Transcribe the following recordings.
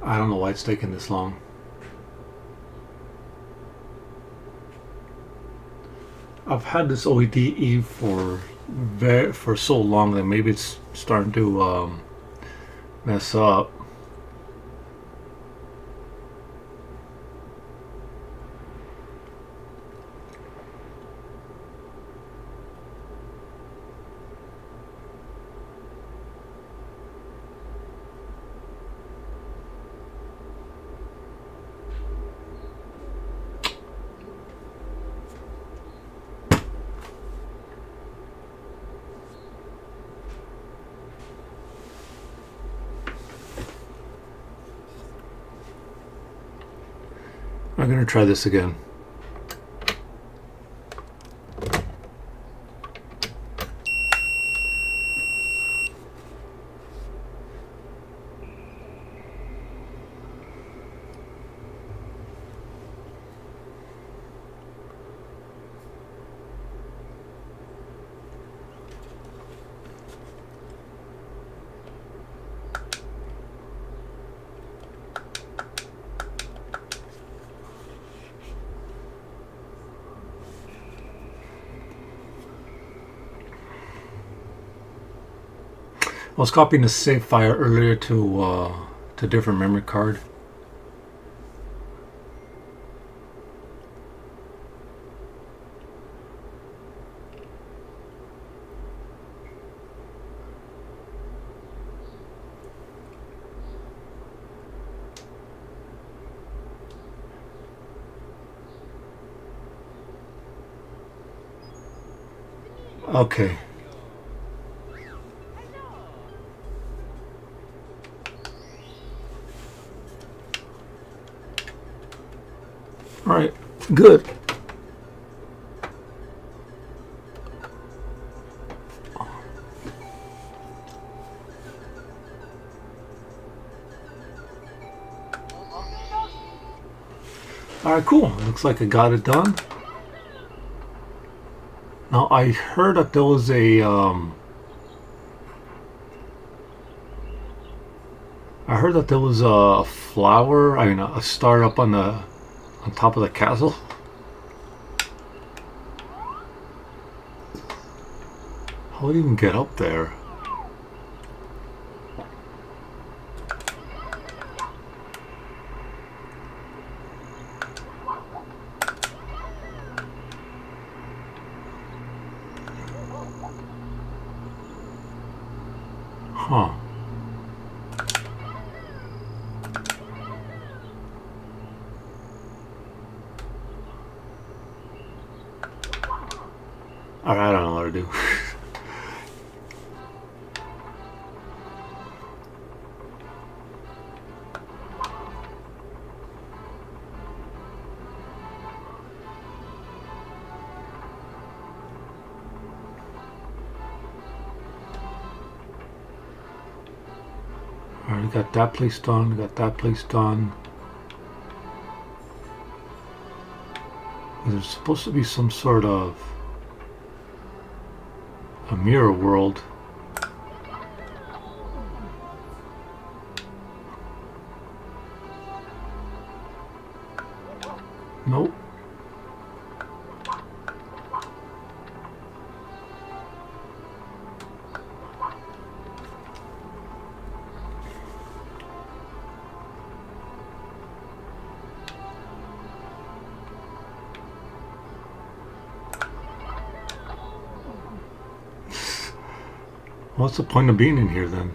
I don't know why it's taking this long. I've had this OEDE for so long that maybe it's starting to mess up. I'm gonna try this again. I was copying the save file earlier to different memory card. Okay. All right, good. All right, cool. Looks like I got it done. Now I heard that there was a flower. I mean, a star up on top of the castle. How would I even get up there? Huh. Alright, I don't know what to do. Alright, we got that place done, we got that place done. There's supposed to be some sort of a mirror world. Nope. What's the point of being in here then?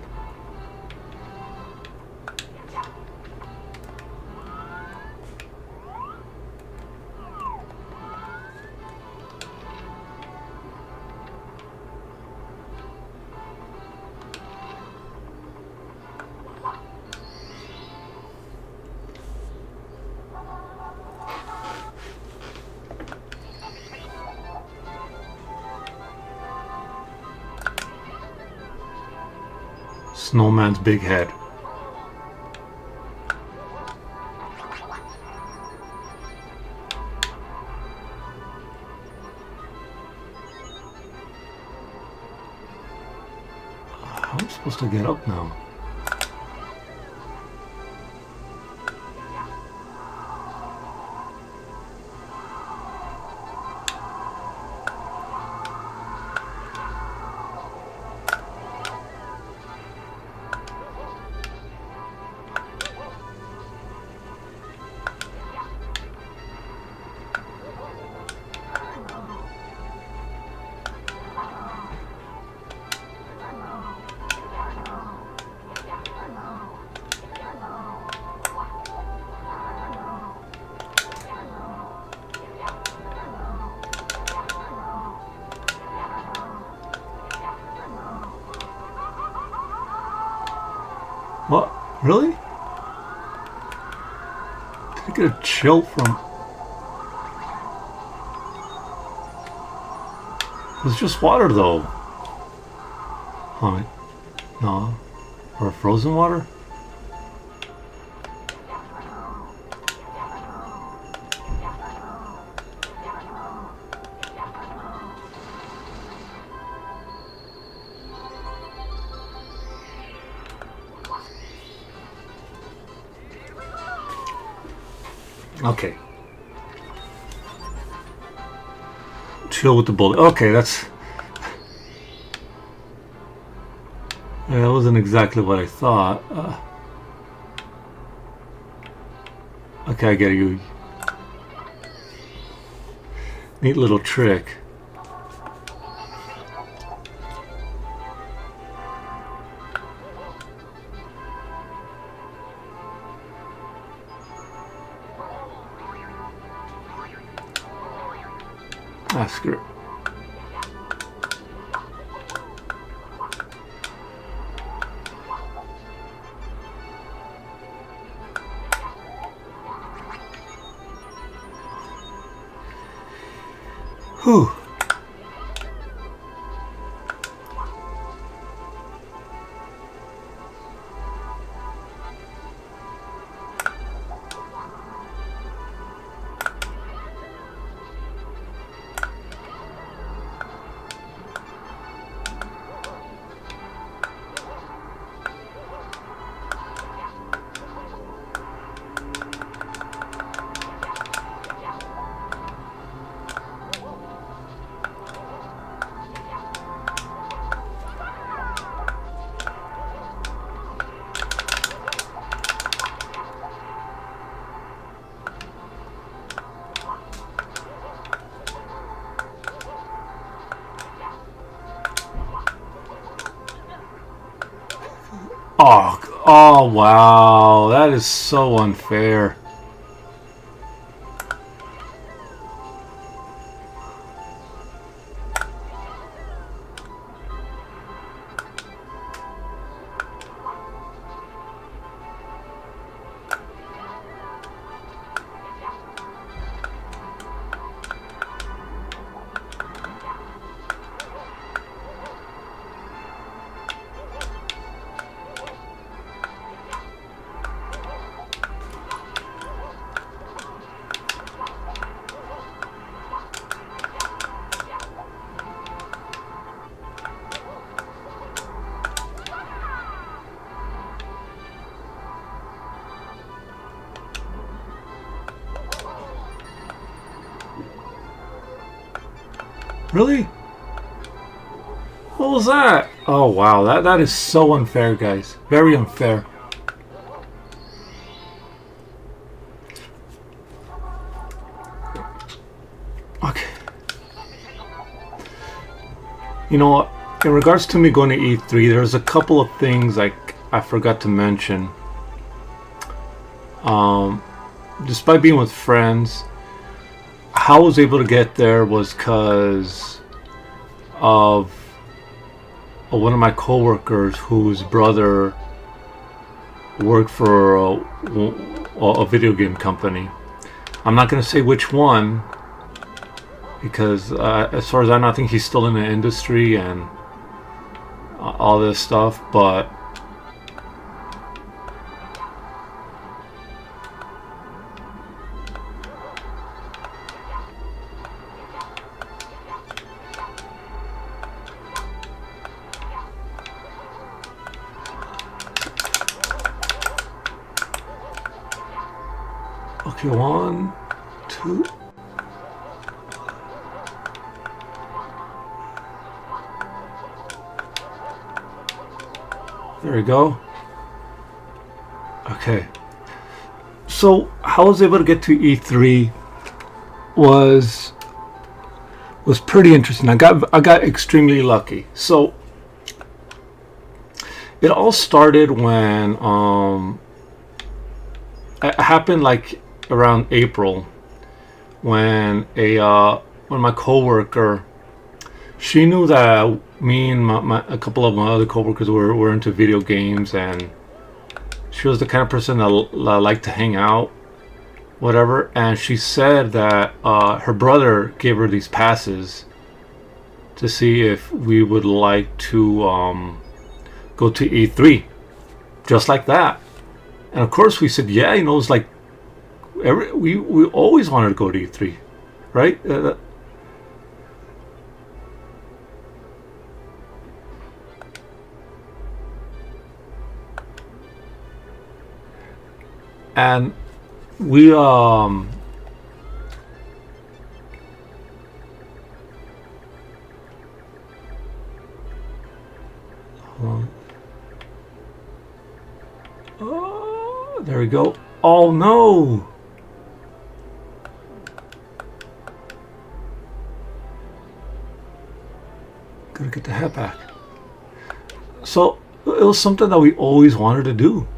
Snowman's big head. How am I supposed to get up now? What? Really? Did I get a chill from? It was just water though. Huh? No. Or frozen water? Okay. Chill with the bullet. Okay, that's... Yeah, that wasn't exactly what I thought. Okay, I get you. Neat little trick. Ah, screw it. Whew. Oh, wow. That is so unfair. Really? What was that? Oh, wow. That is so unfair, guys. Very unfair. Okay. You know what? In regards to me going to E3, there's a couple of things like I forgot to mention. Despite being with friends, how I was able to get there was because of one of my coworkers whose brother worked for a video game company. I'm not going to say which one because as far as I know, I think he's still in the industry and all this stuff, but okay, 1, 2. There we go. Okay. So how I was able to get to E3 was pretty interesting. I got extremely lucky. So it all started when it happened like around April when my coworker, she knew that me and a couple of my other coworkers were into video games, and She was the kind of person that liked to hang out, whatever. And she said that her brother gave her these passes to see if we would like to go to E3, just like that. And of course we said, yeah, it was like we always wanted to go to E3, right? And we oh, there we go. Oh no! Gotta get the hat back. So it was something that we always wanted to do.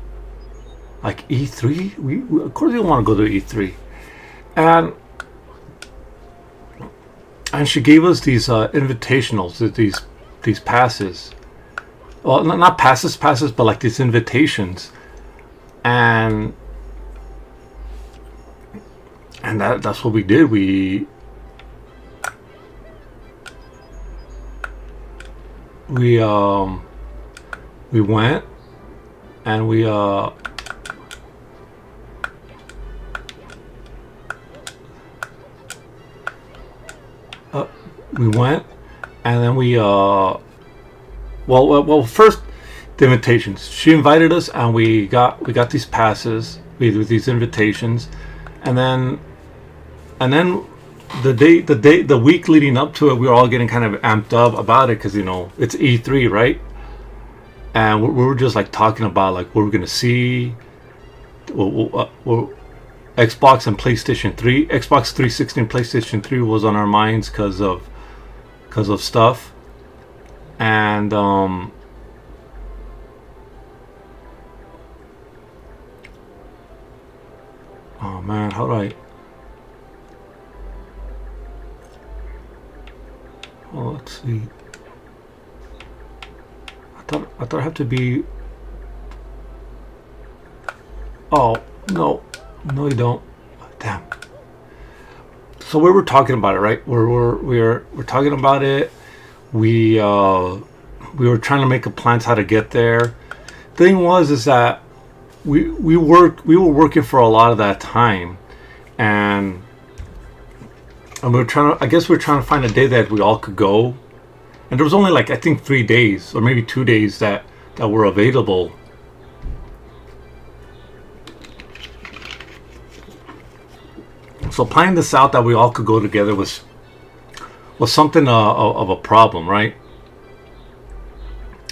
Like E3, we of course we want to go to E3, and she gave us these invitationals, these passes. Well, not passes, but like these invitations, and that's what we did. We went, and we went, and then we well, first the invitations. She invited us, and we got these passes with these invitations, and then the week leading up to it, we were all getting kind of amped up about it because it's E3, right? And we were just like talking about like what we're gonna see. Xbox and PlayStation 3, Xbox 360 and PlayStation 3 was on our minds because of stuff, and oh man, how do I? Oh, let's see. I thought I have to be. Oh no, you don't. Damn. So we were talking about it, right? We're talking about it. We were trying to make a plan how to get there. Thing is that we were working for a lot of that time, and we were trying to. I guess we were trying to find a day that we all could go, and there was only like I think 3 days or maybe 2 days that were available. So planning this out that we all could go together was something of a problem, right?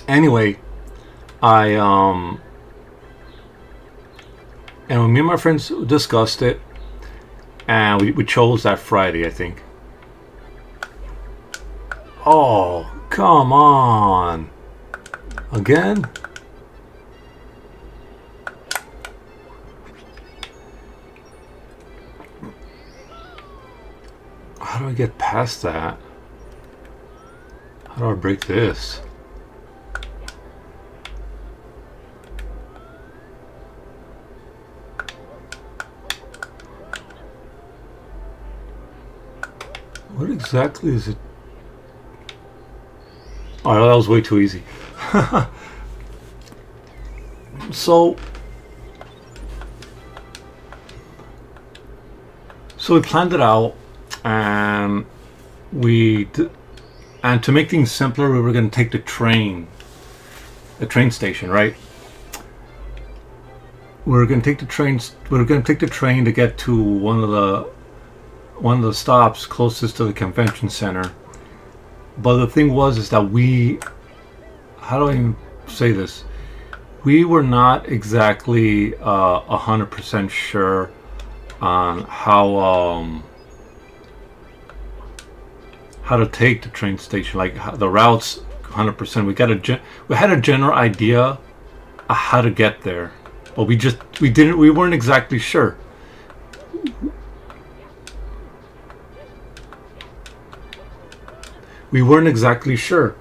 Anyway, and when me and my friends discussed it, and we chose that Friday, I think. Oh, come on. Again? How do I get past that? How do I break this? What exactly is it? Oh, that was way too easy. So we planned it out, and and to make things simpler, we were going to take the train station, right? We were going to take the train to get to one of the stops closest to the convention center. But the thing is that how do I say this? We were not exactly 100% sure on how to take the train station, like the routes. 100%. We had a general idea of how to get there, but we weren't exactly sure. We weren't exactly sure,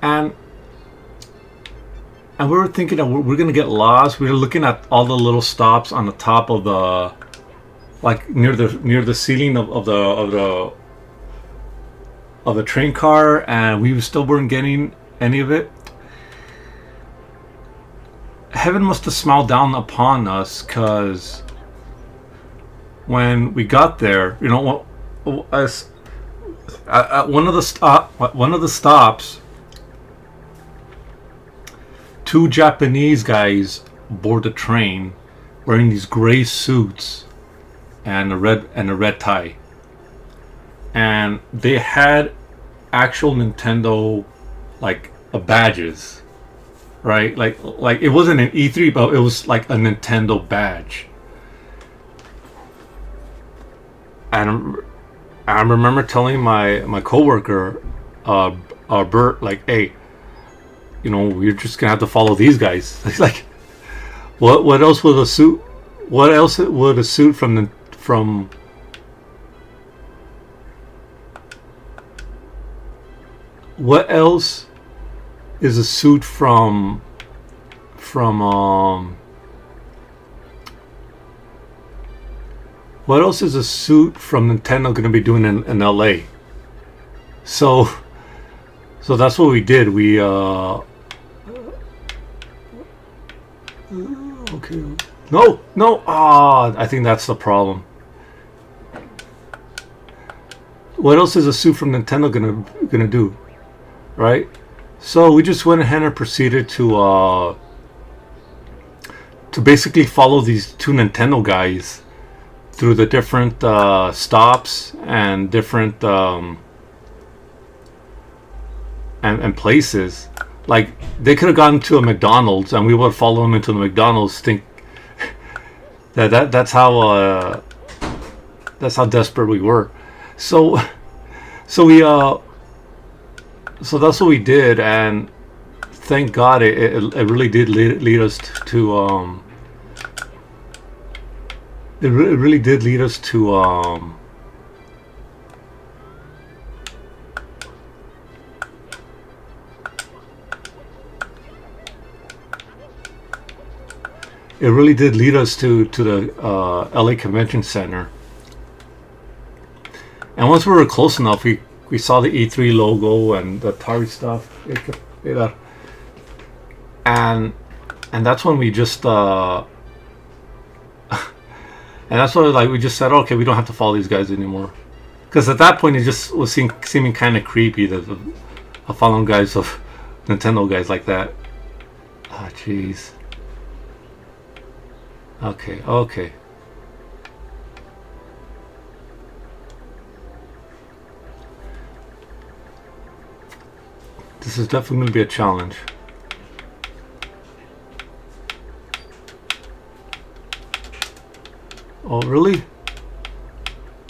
and and we were thinking that we're gonna get lost. We were looking at all the little stops on the top of the, like near the ceiling of the train car, and we still weren't getting any of it. Heaven must have smiled down upon us, because when we got there, you know, as at one of the stops, two Japanese guys board the train, wearing these gray suits and a red tie, and they had actual Nintendo like badges, right? Like it wasn't an E3, but it was like a Nintendo badge. And I remember telling my coworker, Bert, like, hey, you know, we're just gonna have to follow these guys. He's like, what else would a suit? What else would a suit from what else is a suit from what else is a suit from Nintendo going to be doing in LA? So that's what we did. We okay. No. I think that's the problem. What else is a suit from Nintendo gonna do, right? So we just went ahead and proceeded to basically follow these two Nintendo guys through the different stops and different and places. Like, they could have gone to a McDonald's and we would follow them into the McDonald's. Think that's how desperate we were. So that's what we did, and thank God it really did lead us to it really did lead us to it really did lead us to the LA Convention Center. And once we were close enough, we saw the E3 logo and the Atari stuff. And that's when we just and that's when, like, we just said, okay, we don't have to follow these guys anymore. Because at that point, it just was seeming kind of creepy that following guys of Nintendo guys like that. Ah, jeez. Okay. This is definitely going to be a challenge. Oh, really?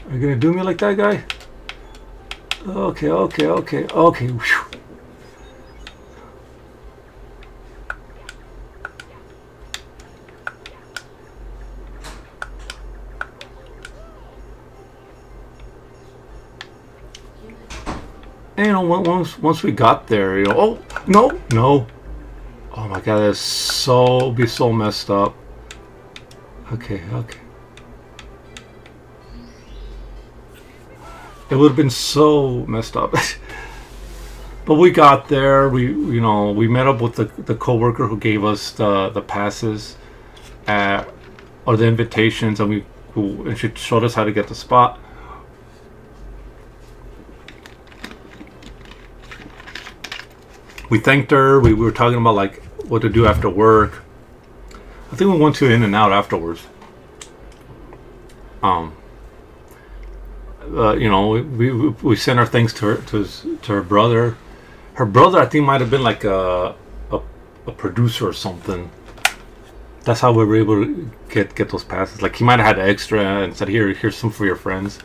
Are you going to do me like that, guy? Okay. Whew. And, you know, once we got there, you know, oh no, oh my God, that's so messed up. Okay. It would have been so messed up. But we got there. We met up with the coworker who gave us the passes, or the invitations, and she showed us how to get the spot. We thanked her. We were talking about, like, what to do after work. I think we went to In-N-Out afterwards. You know, we sent our thanks to her brother. Her brother, I think, might have been like a producer or something. That's how we were able to get those passes. Like, he might have had extra and said, here's some for your friends.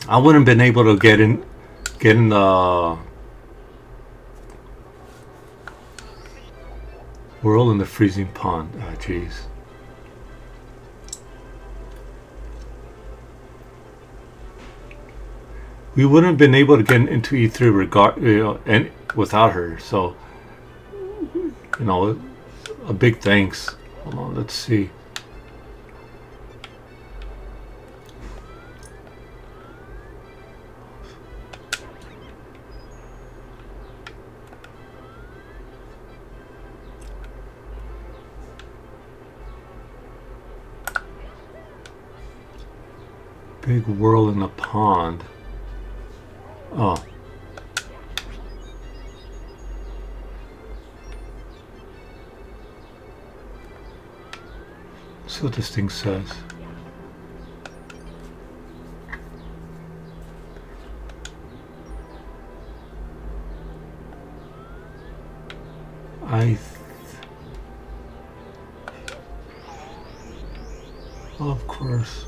I wouldn't have been able to get in the. We're all in the freezing pond. Ah, jeez. We wouldn't have been able to get into E3 without her. So you know, a big thanks. Hold on, let's see. Big whirl in the pond. Oh. Let's see what this thing says. Of course.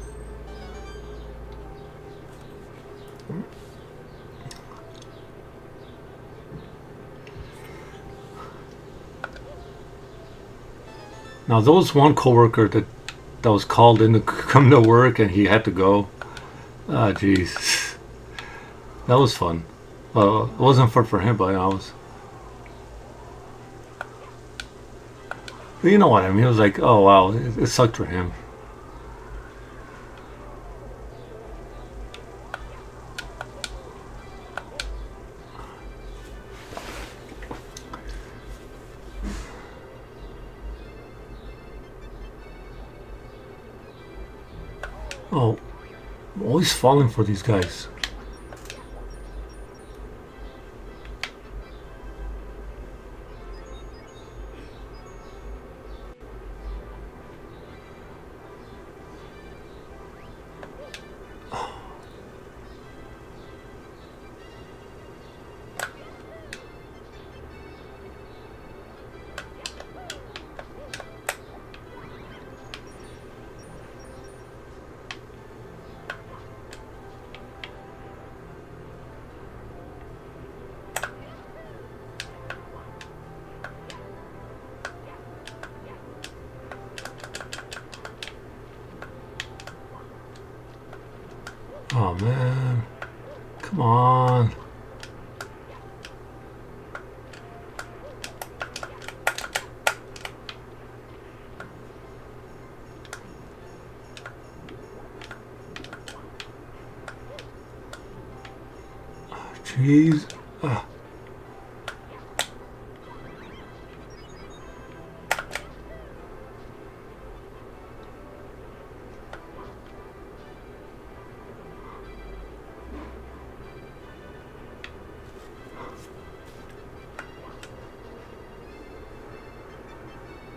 Now, there was one coworker that was called in to come to work, and he had to go. Ah, jeez, that was fun. Well, it wasn't fun for him, but I was. But you know what I mean? It was like, oh wow, it sucked for him. Oh, I'm always falling for these guys. Oh man, come on. Jeez.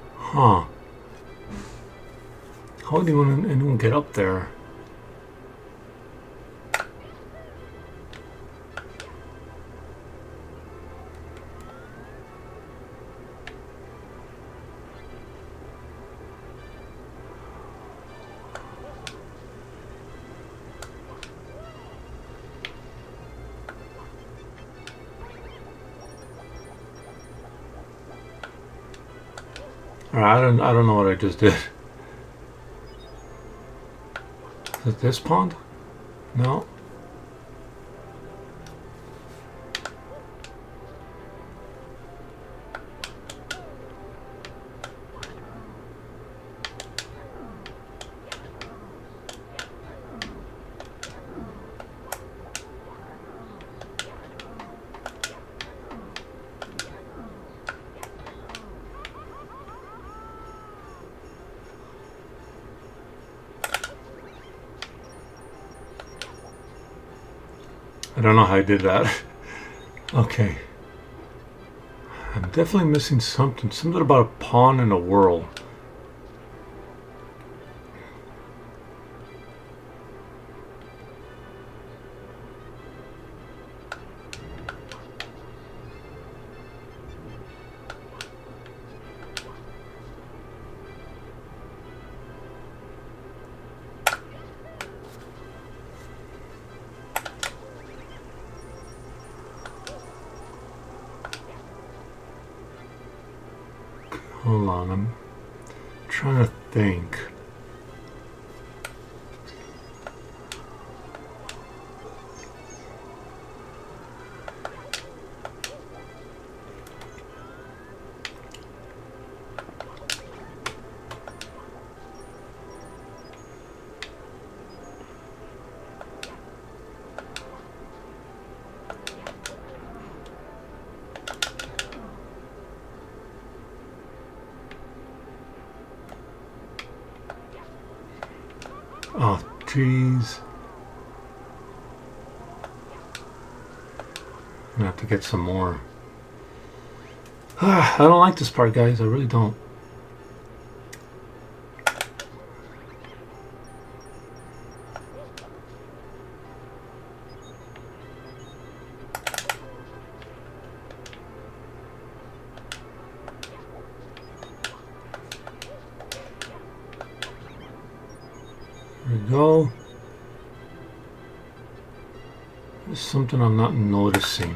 Huh. How did anyone get up there? I don't know what I just did. Is it this pond? No. I don't know how I did that. Okay. I'm definitely missing something. Something about a pond and a whirl. Hold on, I'm trying to think. Oh, jeez. I'm gonna have to get some more. I don't like this part, guys. I really don't. There we go. There's something I'm not noticing.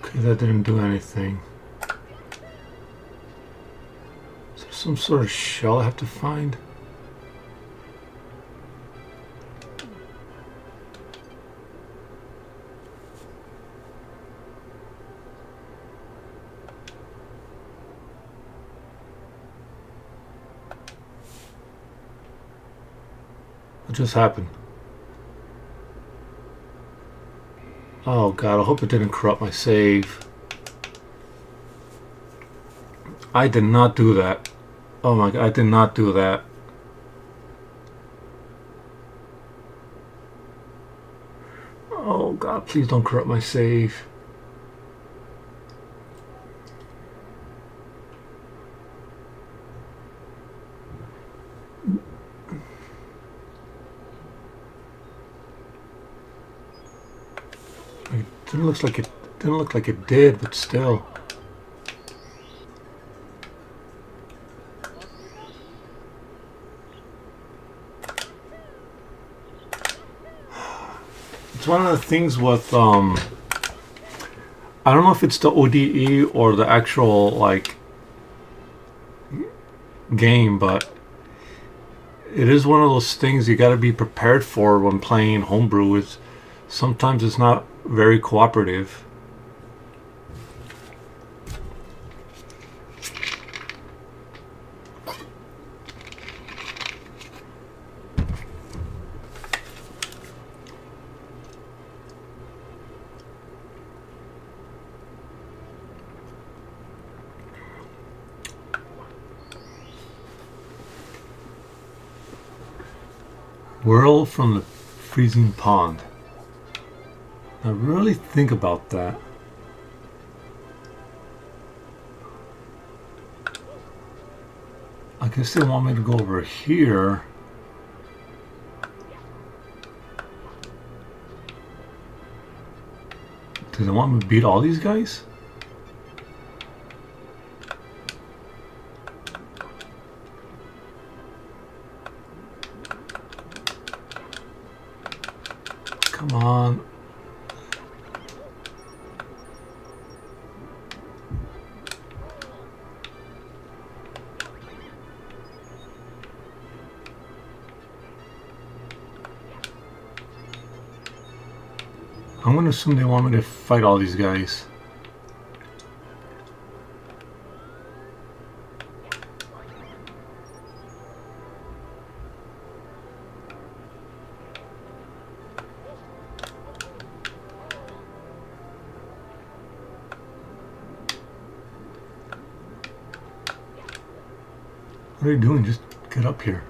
Okay, that didn't do anything. Is there some sort of shell I have to find? What just happened? Oh god, I hope it didn't corrupt my save. I did not do that. Oh my god, I did not do that. Oh god, please don't corrupt my save. It didn't look like it did, but still. It's one of the things with I don't know if it's the ODE or the actual like game, but it is one of those things you got to be prepared for when playing homebrew. Is sometimes it's not very cooperative. Whirl from the freezing pond. Now really think about that. I guess they want me to go over here. Do they want me to beat all these guys? Come on. I'm going to assume they want me to fight all these guys. What are you doing? Just get up here.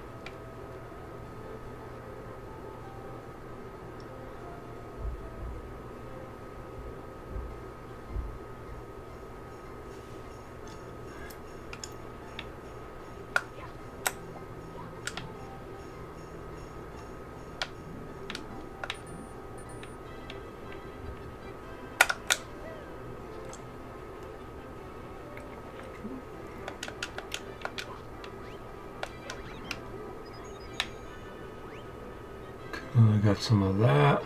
I got some of that.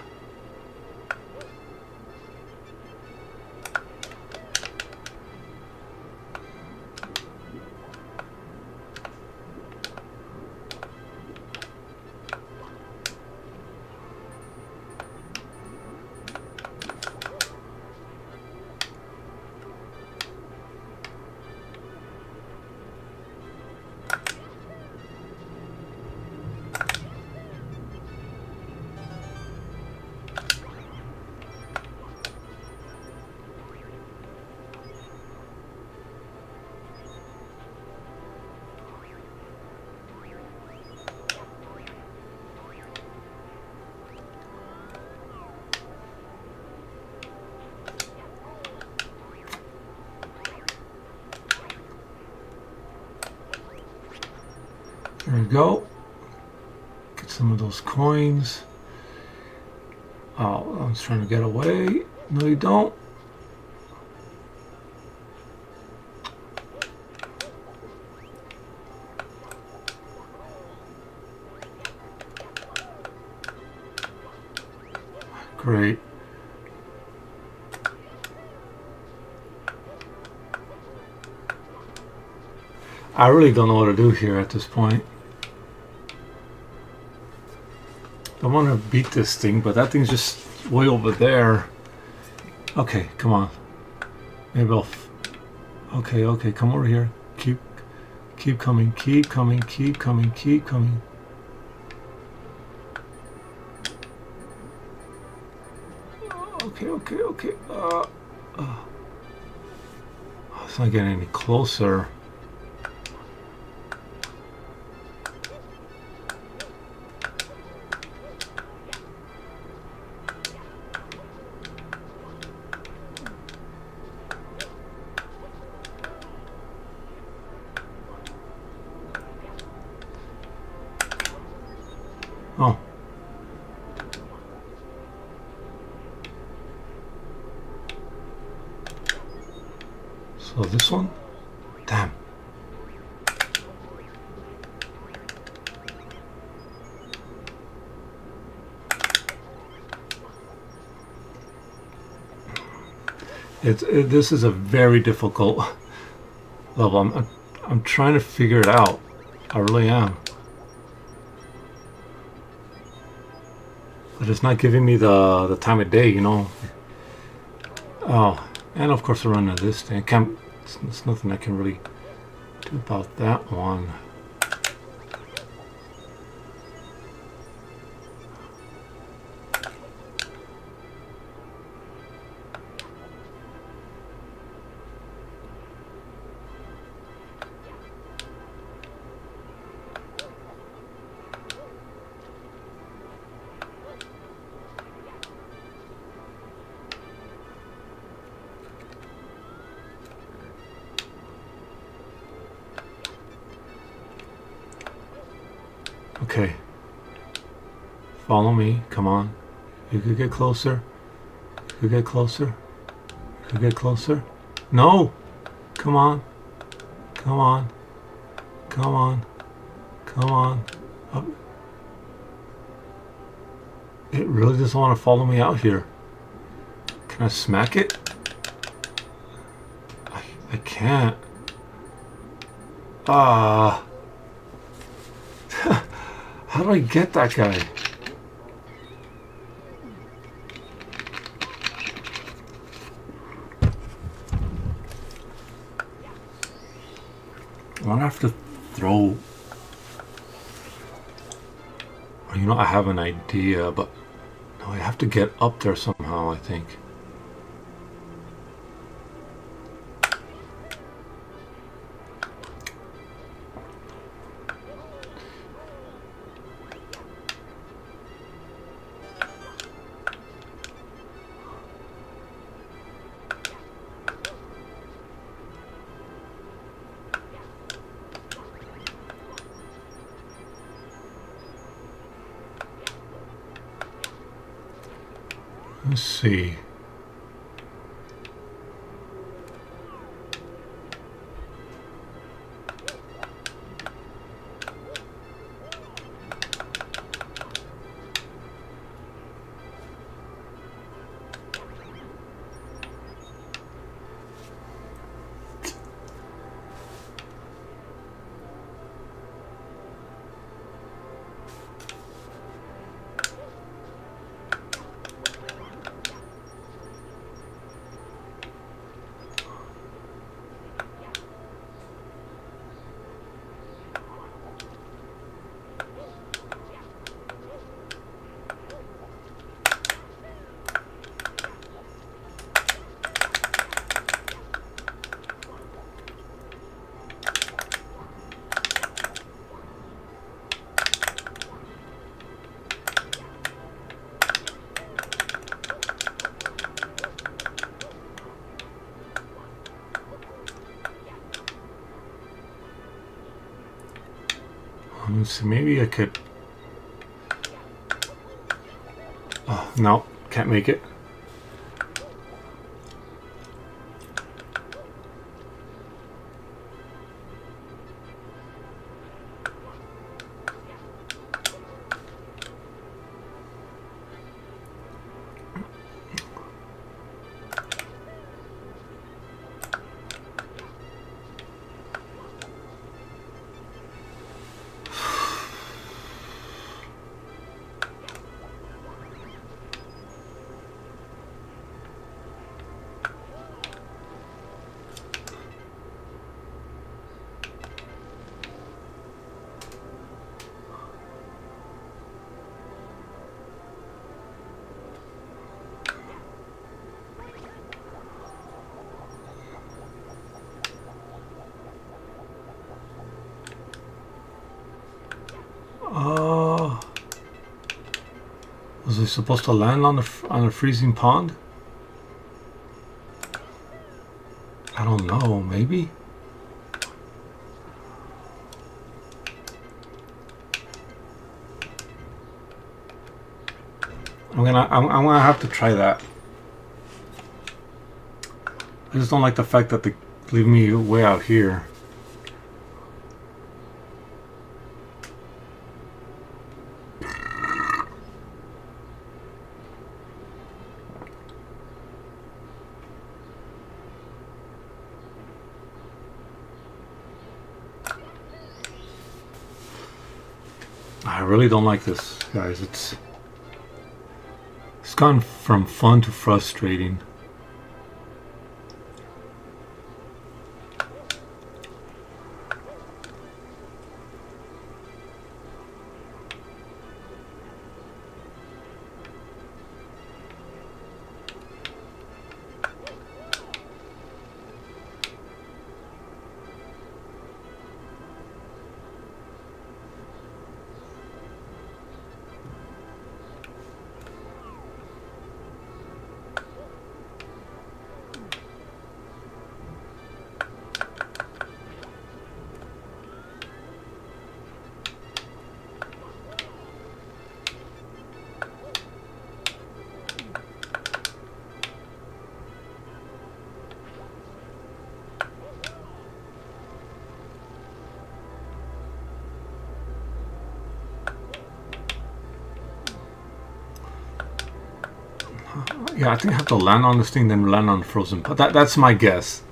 There we go. Get some of those coins. Oh, I was trying to get away. No, you don't. Great. I really don't know what to do here at this point. I want to beat this thing, but that thing's just way over there. Okay, come on. Maybe I'll... Okay, okay, come over here. Keep coming, keep coming, keep coming, keep coming. Okay, okay, okay. It's not getting any closer. Oh. So this one? Damn. This is a very difficult level. I'm trying to figure it out. I really am. But it's not giving me the time of day, you know. Oh, and of course I run into this thing. It's nothing I can really do about that one. Okay. Follow me. Come on. You could get closer. You could get closer. You could get closer. No! Come on. Come on. Come on. Come on. Up. It really doesn't want to follow me out here. Can I smack it? I can't. Ah. How do I get that guy? I'm gonna have to throw... You know, I have an idea, but... No, I have to get up there somehow, I think. Let's see. Let's see, maybe I could... Oh, no, can't make it. Was I supposed to land on a freezing pond? I don't know. Maybe. I'm gonna have to try that. I just don't like the fact that they leave me way out here. I really don't like this, guys. It's gone from fun to frustrating. Yeah, I think I have to land on this thing, then land on frozen. But that's my guess.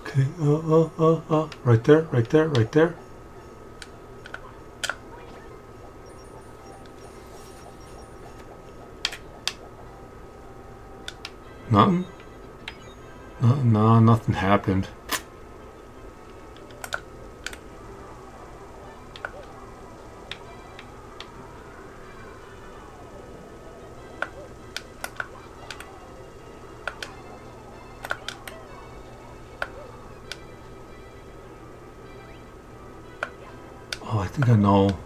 Okay. Right there, right there, right there. Nothing. No, nothing happened. Oh, I think I know.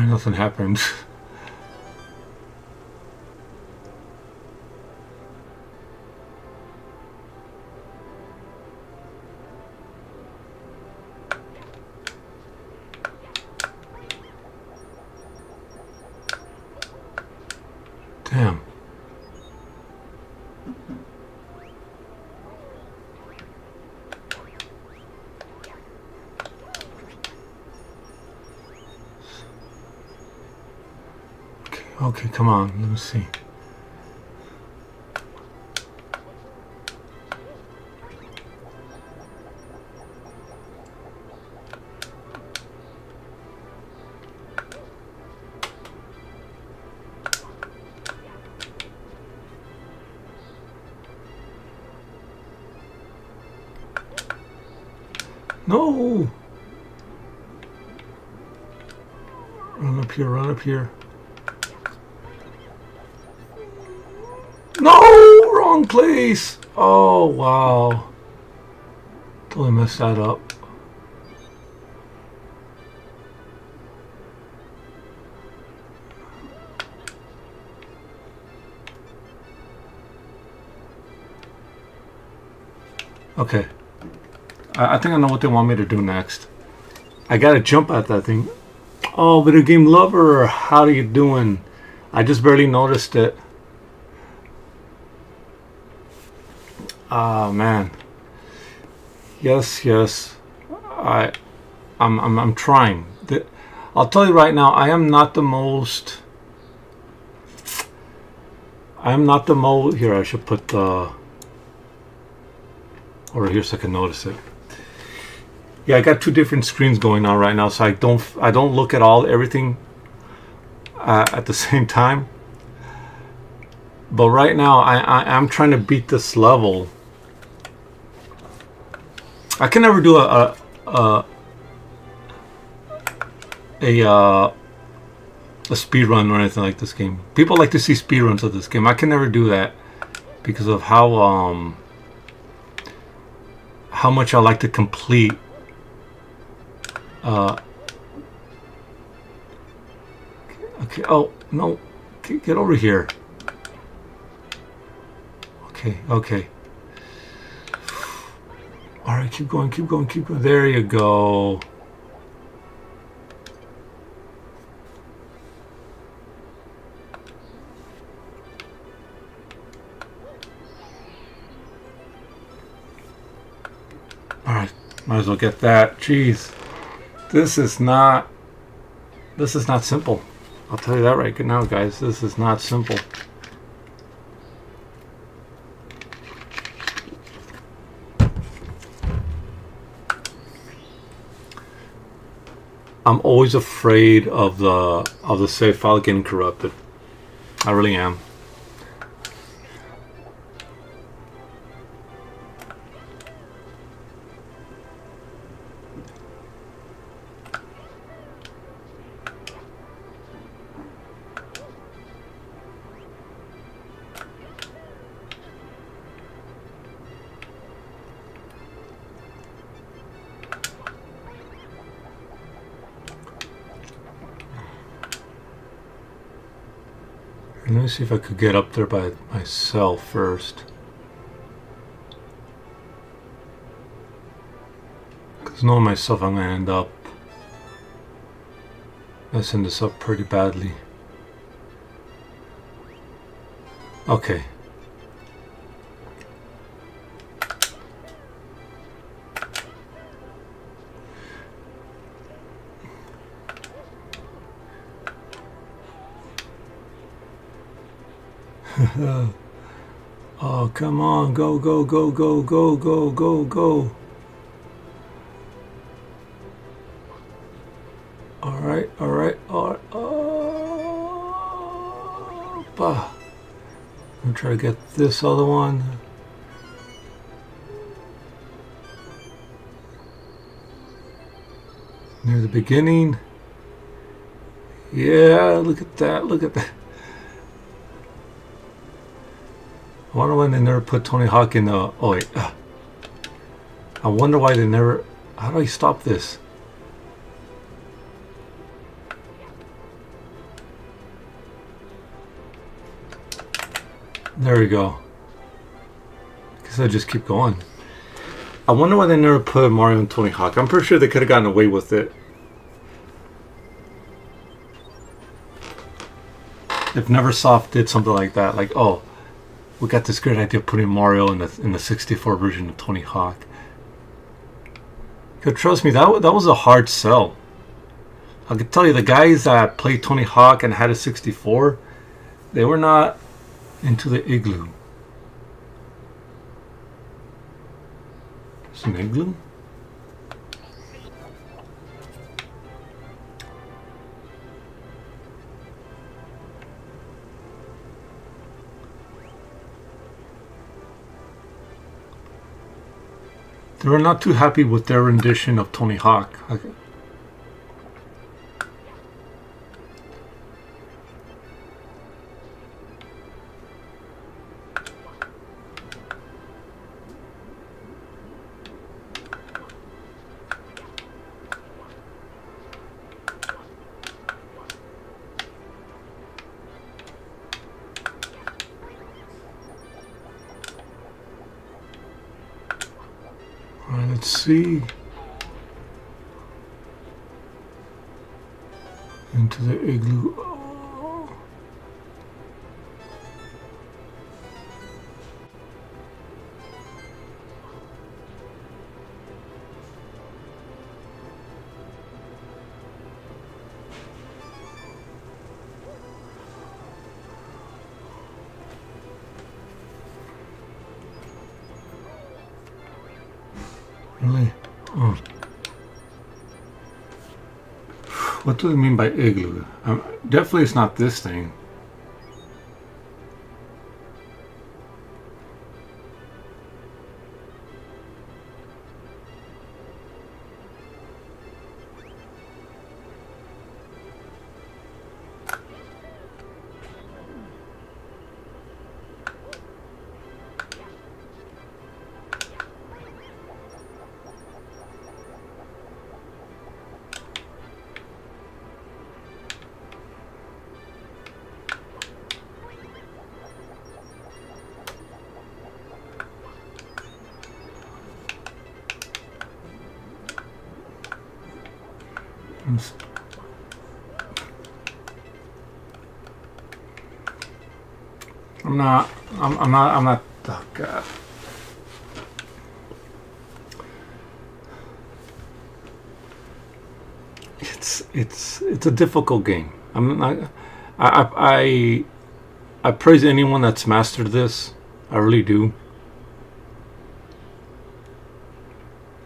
Nothing happened. Damn. Okay, come on, let me see. No! Run up here, run up here. No! Wrong place! Oh, wow. Totally messed that up. Okay. I think I know what they want me to do next. I gotta jump at that thing. Oh, video game lover, how are you doing? I just barely noticed it. Ah, man. Yes, yes. I'm trying. I'll tell you right now, I am not the most. Here, I should put the. Over here so I can notice it. Yeah, I got two different screens going on right now, so I don't look at everything at the same time. But right now, I'm trying to beat this level. I can never do a speed run or anything like this game. People like to see speed runs of this game. I can never do that because of how much I like to complete. Okay. Oh no! Get over here. Okay. Okay. All right. Keep going. Keep going. Keep going. There you go. All right. Might as well get that. Jeez. This is not simple. I'll tell you that right now, guys. This is not simple. I'm always afraid of the save file getting corrupted. I really am. Let me see if I could get up there by myself first. Because knowing myself, I'm going to end up messing this up pretty badly. Okay. Oh, come on. Go, go, go, go, go, go, go, go. All right, all right, all right. Oh, I'm going to try to get this other one. Near the beginning. Yeah, look at that, look at that. I wonder why they never put Tony Hawk in the... Oh, wait. I wonder why they never... How do I stop this? There we go. Guess I just keep going. I wonder why they never put Mario and Tony Hawk. I'm pretty sure they could have gotten away with it. If Neversoft did something like that, like, oh, we got this great idea of putting Mario in the 64 version of Tony Hawk. Because trust me, that was a hard sell. I can tell you, the guys that played Tony Hawk and had a 64, they were not into the igloo. It's an igloo? They were not too happy with their rendition of Tony Hawk. Alright, let's see. Into the igloo. Oh. Really? Oh. What do they mean by igloo? Definitely it's not this thing. I'm not, oh God. It's a difficult game. I praise anyone that's mastered this. I really do.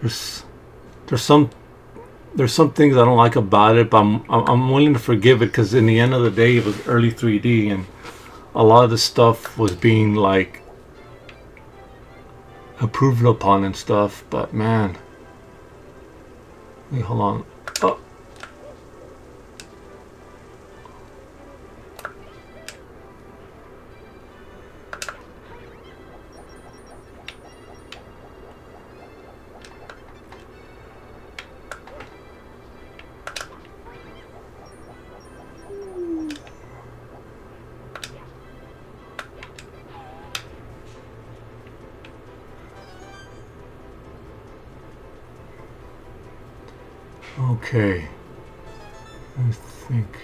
There's some things I don't like about it, but I'm willing to forgive it because in the end of the day, it was early 3D, and a lot of the stuff was being like improved upon and stuff. But man, wait, hold on. Oh. Okay, I think.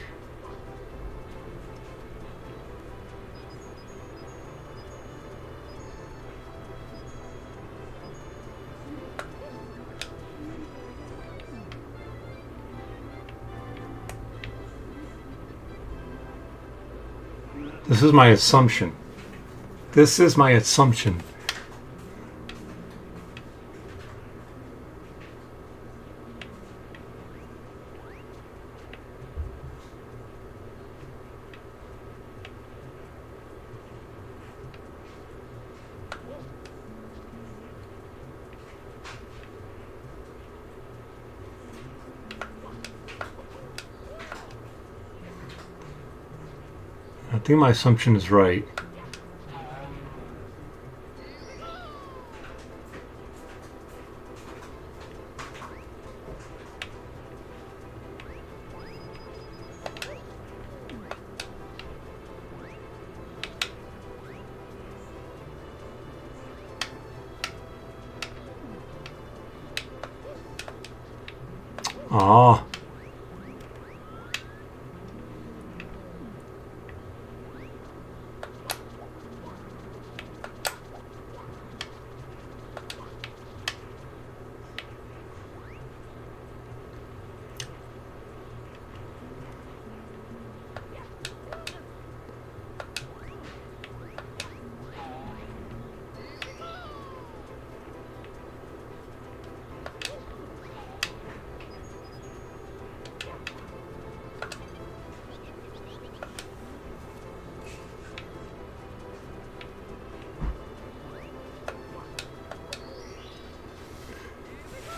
This is my assumption. This is my assumption. I think my assumption is right. Ah.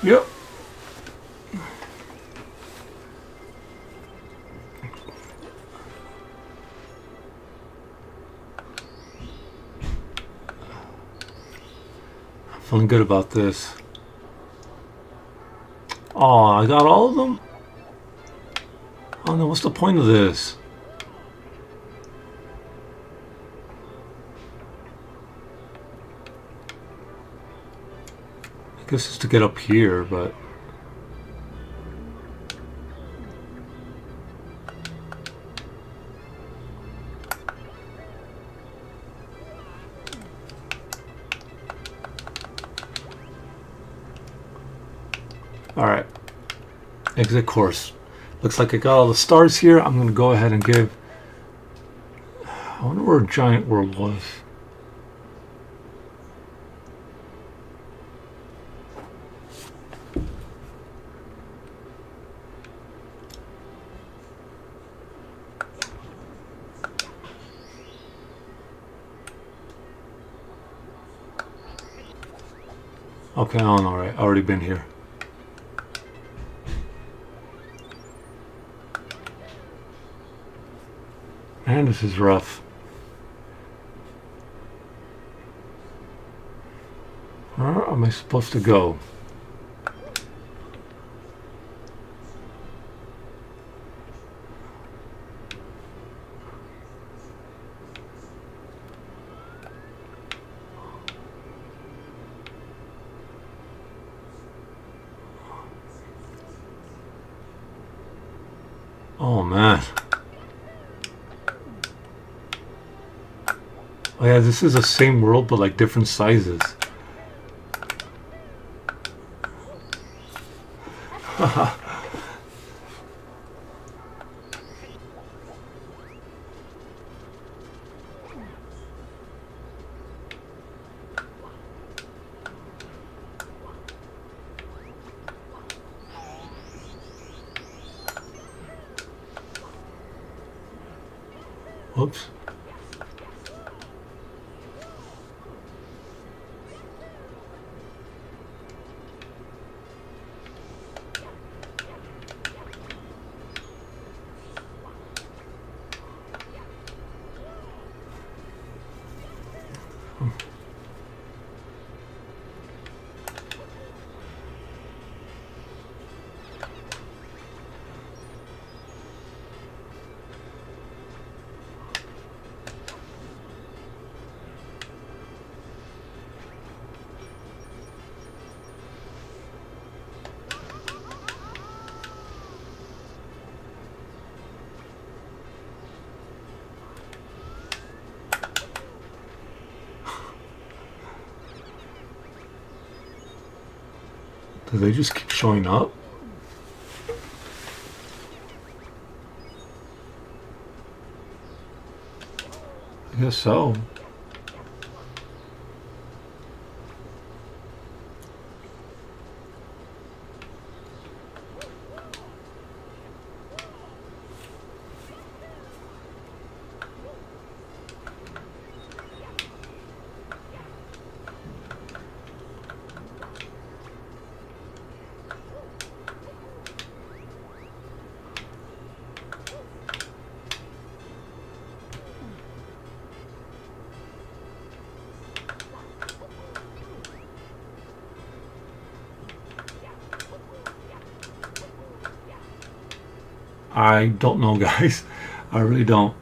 Yep. I'm feeling good about this. Oh, I got all of them? Oh no, what's the point of this? I guess it's to get up here, but... Alright. Exit course. Looks like I got all the stars here. I'm going to go ahead and give... I wonder where Giant World was. Okay, oh, alright. Already been here. Man, this is rough. Where am I supposed to go? Oh man. Oh yeah, this is the same world but like different sizes. Whoops. Do they just keep showing up? I guess so. I don't know, guys. I really don't.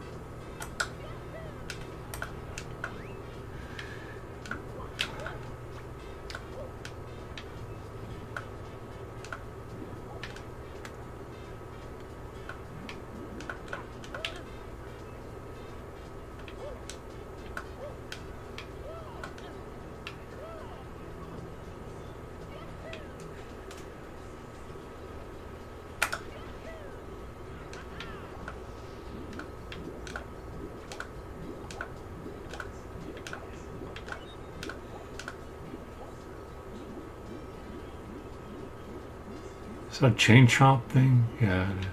Is that a chain chomp thing? Yeah, it is.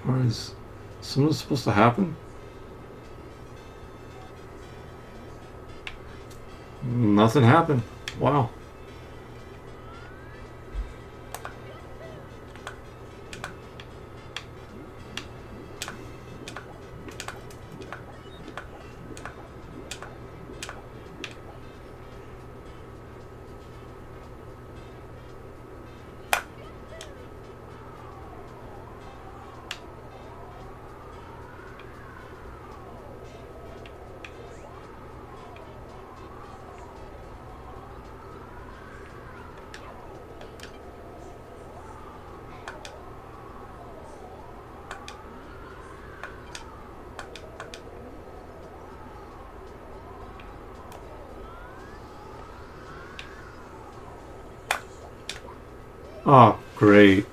Or is something supposed to happen? Nothing happened. Wow. Oh, great.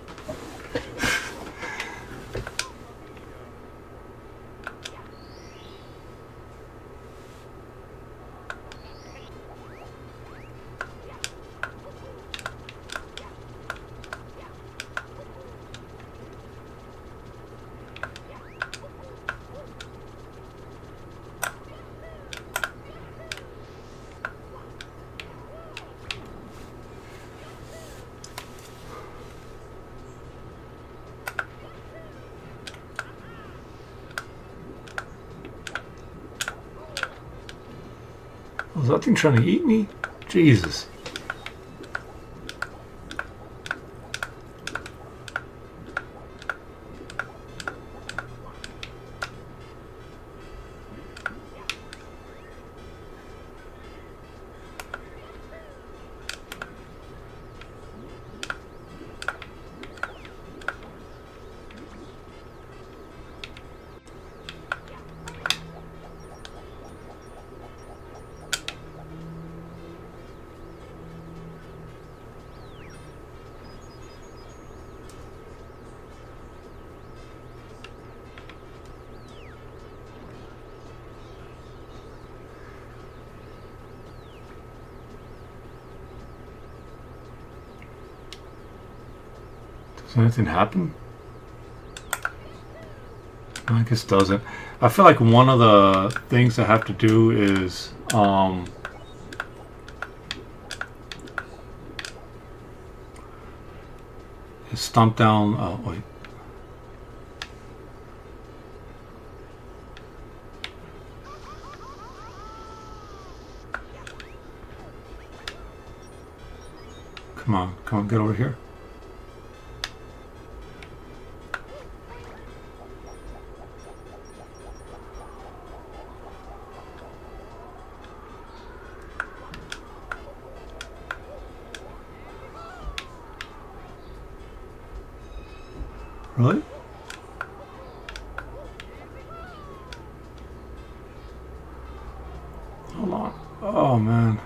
Was that thing trying to eat me? Jesus. Does anything happen? I guess it doesn't. I feel like one of the things I have to do is stomp down. Oh wait. Come on, get over here. Really? Hold on. Oh man.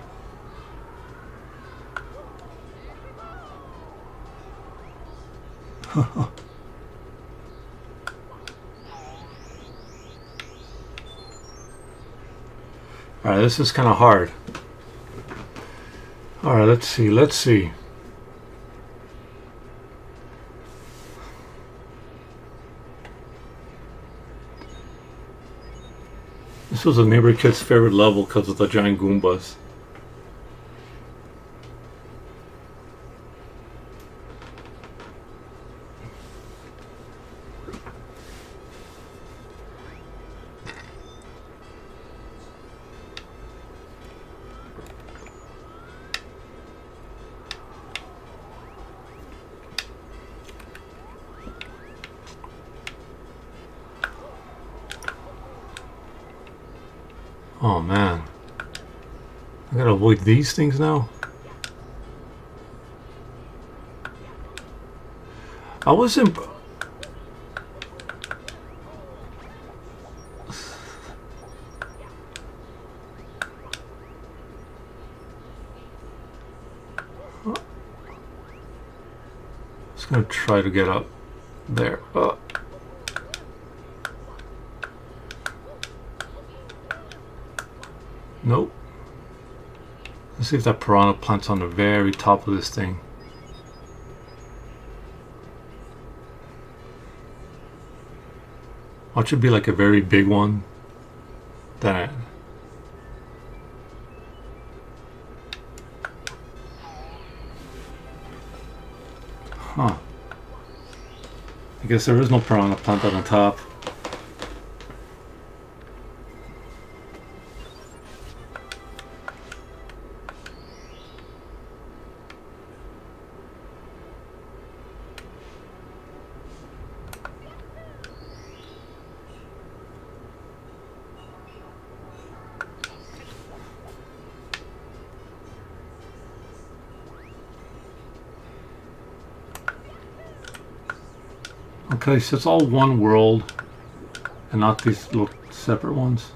Alright, this is kind of hard. Alright, let's see. This was a neighbor kid's favorite level because of the giant Goombas. Oh man, I gotta avoid these things now. I was in. Just gonna try to get up there. Nope. Let's see if that piranha plants on the very top of this thing. Or it should be like a very big one. That. Huh. I guess there is no piranha plant on the top. Okay, so it's all one world and not these little separate ones.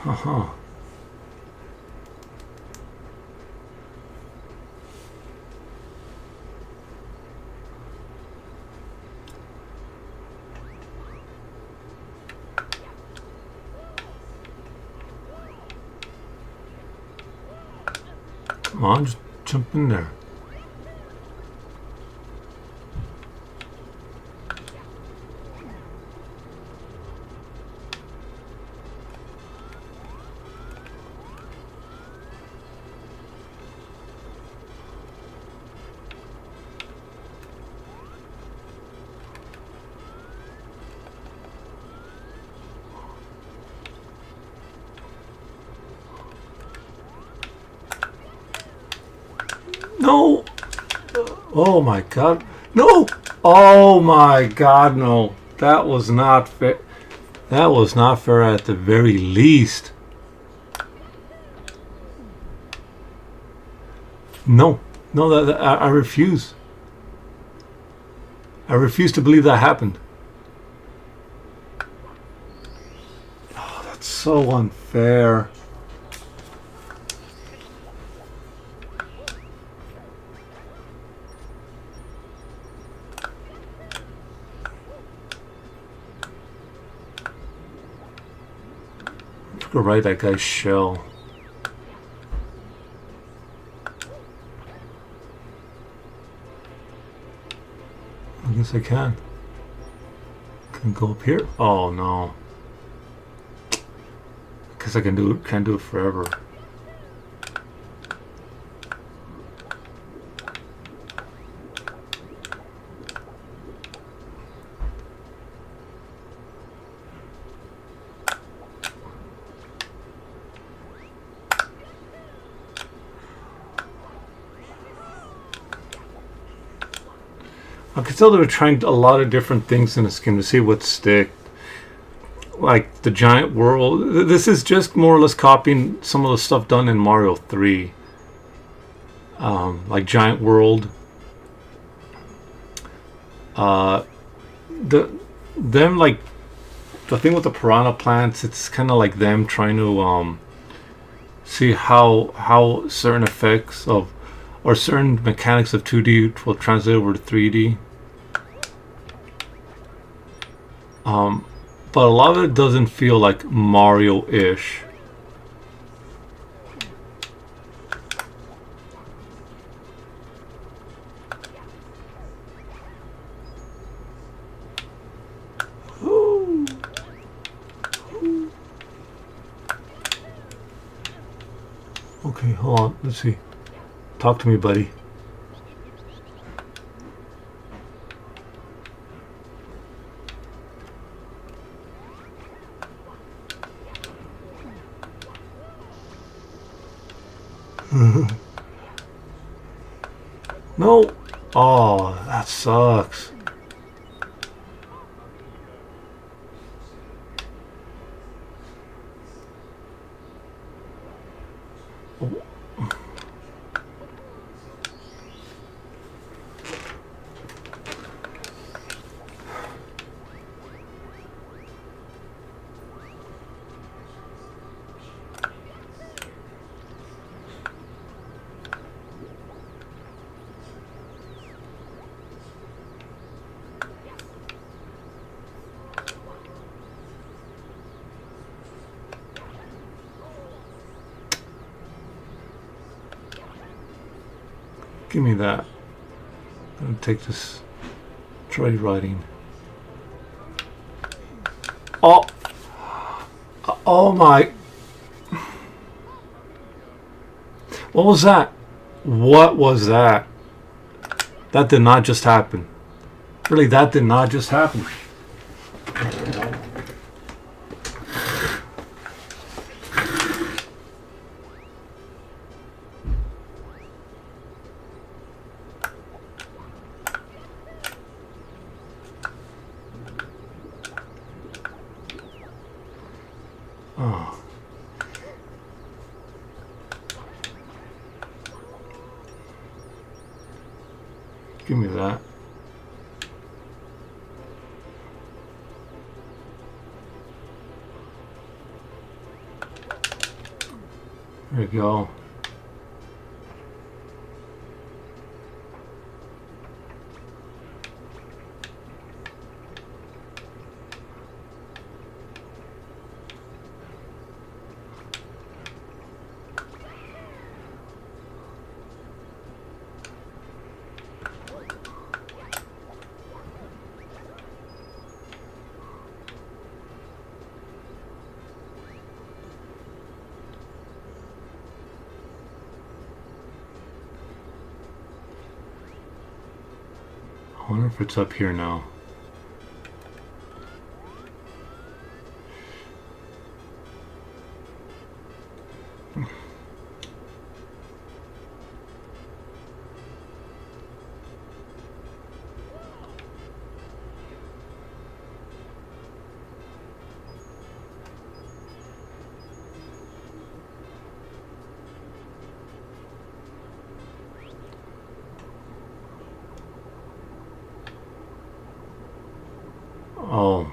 Uh-huh. Come on, just jump in there. No! Oh my god. No! Oh my god, no. That was not fair. That was not fair at the very least. No. No, I refuse. I refuse to believe that happened. Oh, that's so unfair. Go right that guy's shell. I guess I can. Can go up here? Oh no. Guess I can't do it forever. I could tell they were trying a lot of different things in this game to see what stick. Like the giant world. This is just more or less copying some of the stuff done in Mario 3. Like giant world. Them like the thing with the piranha plants. It's kind of like them trying to see how certain effects of or certain mechanics of 2D will translate over to 3D. But a lot of it doesn't feel like Mario-ish. Okay, hold on. Let's see. Talk to me, buddy. No. Oh, that sucks. Give me that. I'm gonna take this joyriding. Oh! Oh my! What was that? What was that? That did not just happen. Really, that did not just happen. Oh. Give me that. There you go. I wonder if it's up here now. Oh.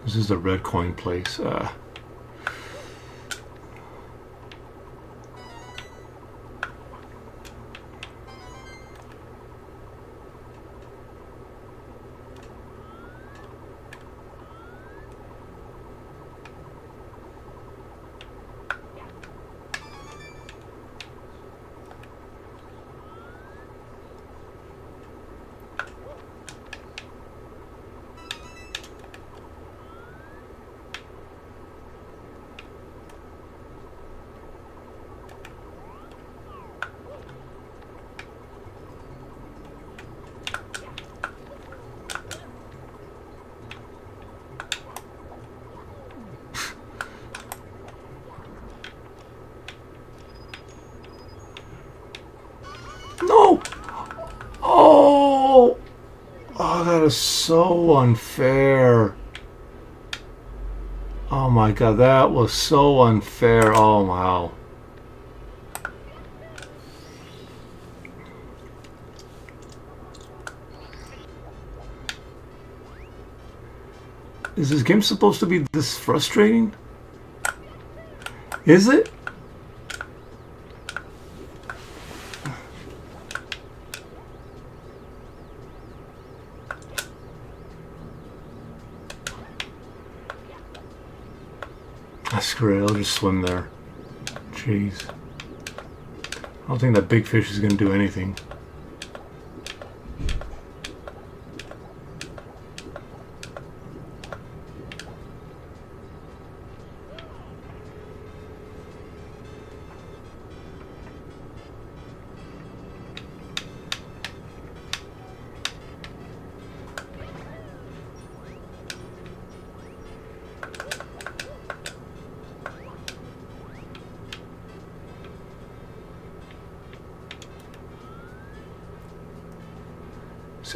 This is the red coin place. No! Oh! Oh, that is so unfair. Oh my god, that was so unfair. Oh wow. Is this game supposed to be this frustrating? Is it? Screw it, I'll just swim there. Jeez. I don't think that big fish is going to do anything.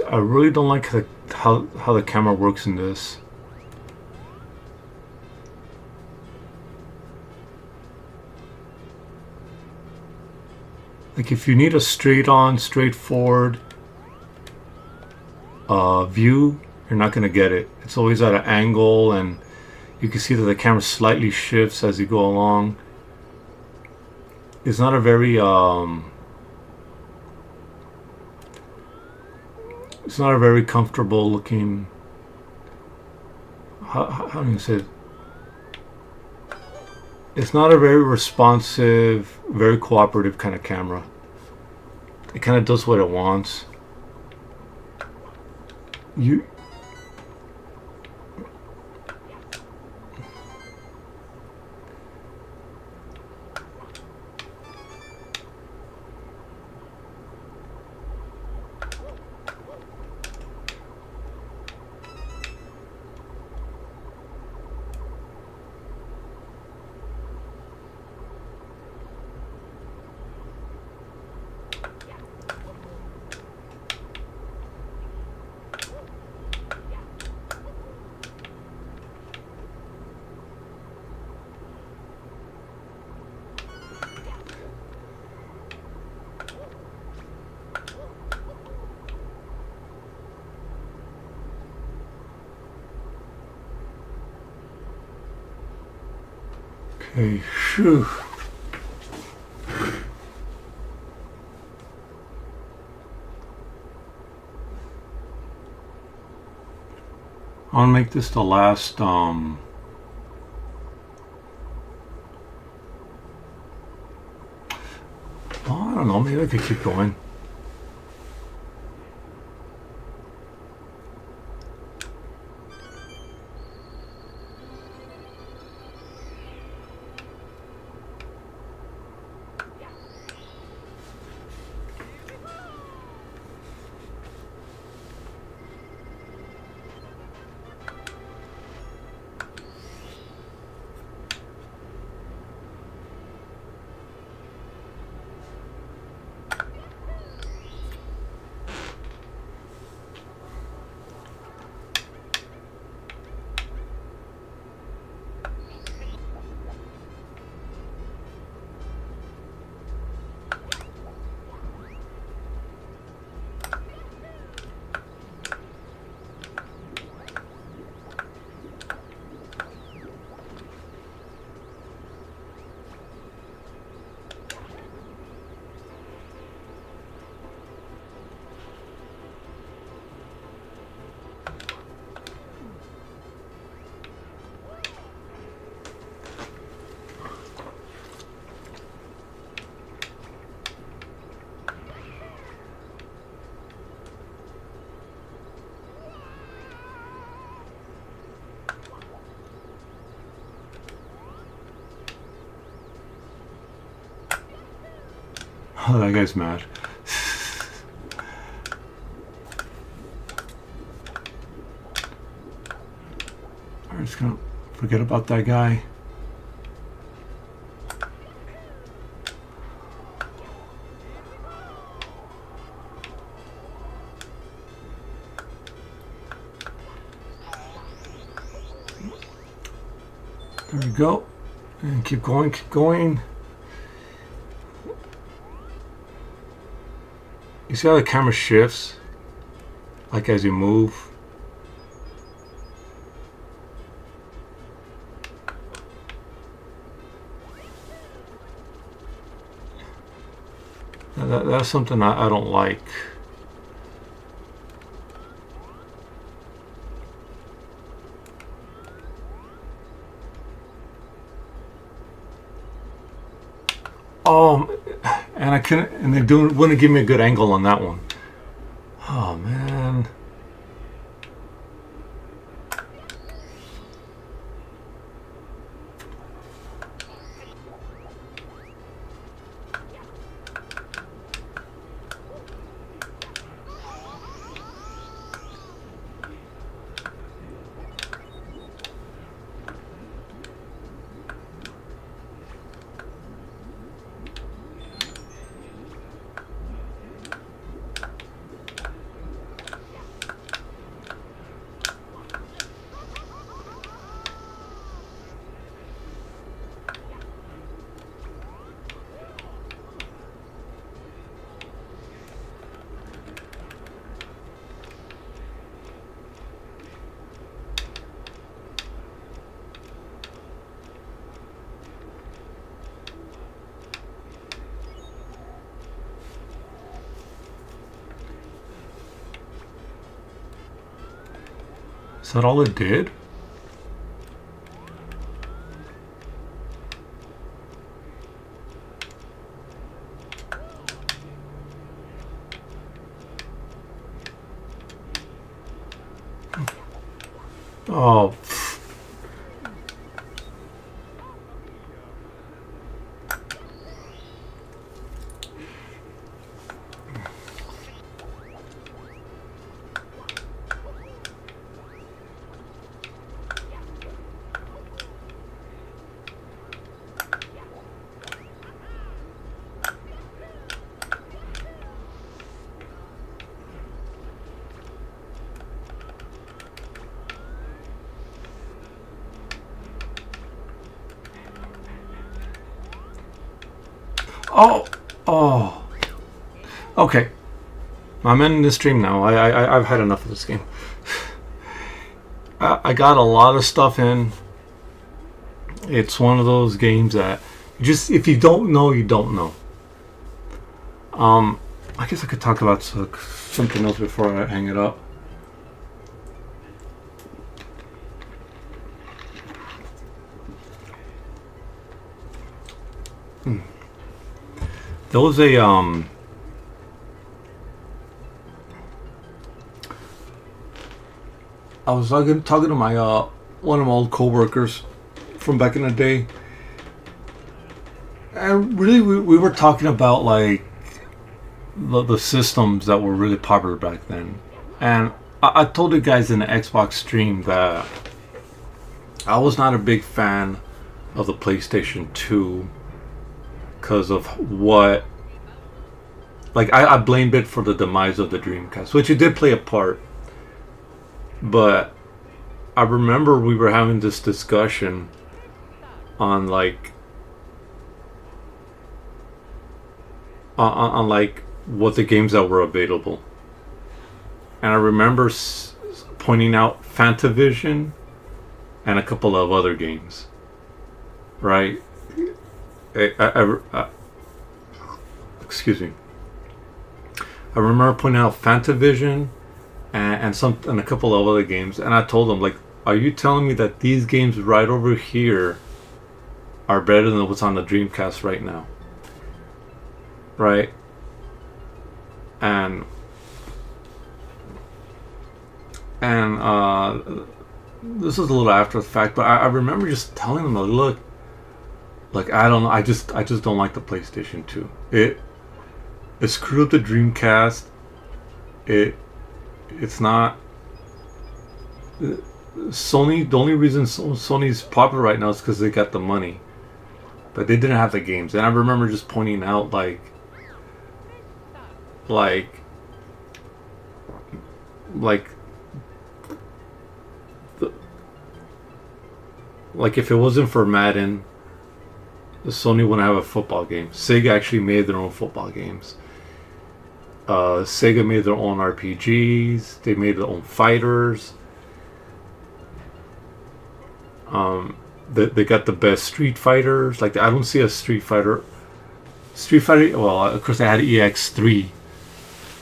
I really don't like how the camera works in this. Like if you need a straightforward view, you're not going to get it. It's always at an angle, and you can see that the camera slightly shifts as you go along. It's not a very comfortable looking. How do you say it? It's not a very responsive, very cooperative kind of camera. It kind of does what it wants. Okay, phew. I want to make this the last well, I don't know, maybe I could keep going. Oh, that guy's mad. I'm just gonna forget about that guy. There we go. And keep going, keep going. You see how the camera shifts? Like as you move? That's something I don't like. And I couldn't, and they wouldn't give me a good angle on that one. Oh man. Is that all it did? Oh. Oh. Oh. Okay. I'm ending the stream now. I've had enough of this game. I got a lot of stuff in. It's one of those games that just, if you don't know, you don't know. I guess I could talk about something else before I hang it up. There was a I was talking to my one of my old coworkers from back in the day, and really we were talking about like the systems that were really popular back then. And I told you guys in the Xbox stream that I was not a big fan of the PlayStation 2 because of what, like, I blamed it for the demise of the Dreamcast, which it did play a part. But I remember we were having this discussion on like on like what the games that were available, and I remember pointing out Fantavision and a couple of other games, right? Excuse me. I remember pointing out Fantavision and a couple of other games, and I told them, like, are you telling me that these games right over here are better than what's on the Dreamcast right now? Right? And this is a little after the fact, but I remember just telling them, look, like, I don't know, I just don't like the PlayStation 2. It screwed up the Dreamcast. It's not Sony. The only reason Sony's popular right now is because they got the money, but they didn't have the games. And I remember just pointing out like if it wasn't for Madden, Sony wouldn't have a football game. Sega actually made their own football games. Sega made their own RPGs. They made their own fighters. They got the best Street Fighters. Like, I don't see a Street Fighter. Well, of course they had EX3,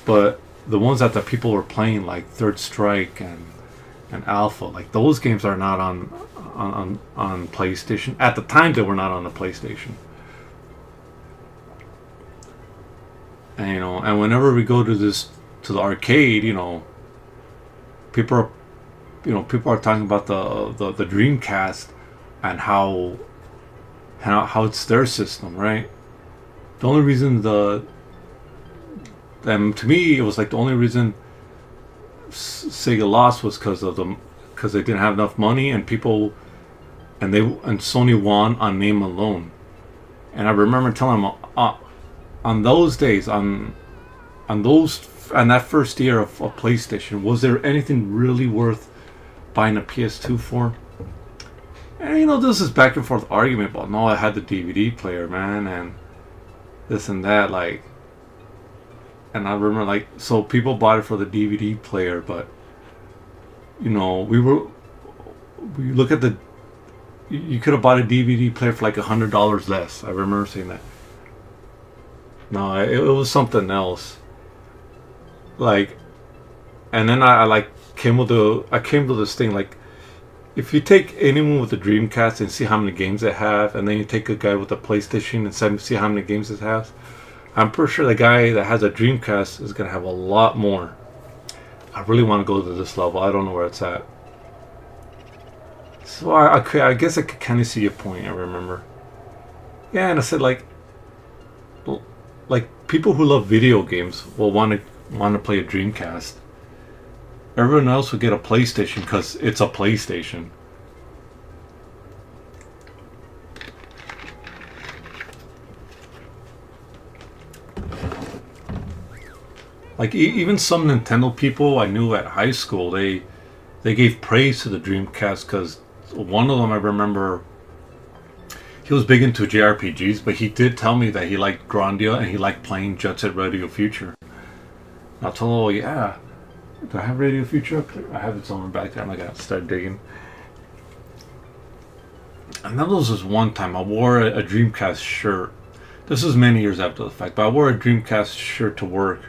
but the ones that the people were playing, like Third Strike and Alpha, like those games are not on PlayStation. At the time, they were not on the PlayStation. And, you know, and whenever we go to the arcade, you know, people are talking about the Dreamcast and how it's their system, right? The only reason and to me it was like the only reason Sega lost was because they didn't have enough money, and Sony won on name alone. And I remember telling them, on those days, on that first year of PlayStation, was there anything really worth buying a PS2 for? And, you know, this is back and forth argument about, no, I had the DVD player, man, and this and that, like. And I remember, like, so people bought it for the DVD player, but, you know, we look at you could have bought a DVD player for like $100 less. I remember saying that. No, it was something else. Like, and then I like I came to this thing like, if you take anyone with a Dreamcast and see how many games they have, and then you take a guy with a PlayStation and see how many games it has, I'm pretty sure the guy that has a Dreamcast is gonna have a lot more. I really want to go to this level. I don't know where it's at. So I guess I could kind of see your point. I remember. Yeah, and I said like people who love video games will want to play a Dreamcast. Everyone else will get a PlayStation because it's a PlayStation. Like even some Nintendo people I knew at high school, they gave praise to the Dreamcast because one of them I remember, he was big into JRPGs, but he did tell me that he liked Grandia and he liked playing Jet Set Radio Future. And I told him, oh yeah, do I have Radio Future up there? I have it somewhere back there. I'm gonna start digging. And then there was this one time I wore a Dreamcast shirt. This was many years after the fact, but I wore a Dreamcast shirt to work,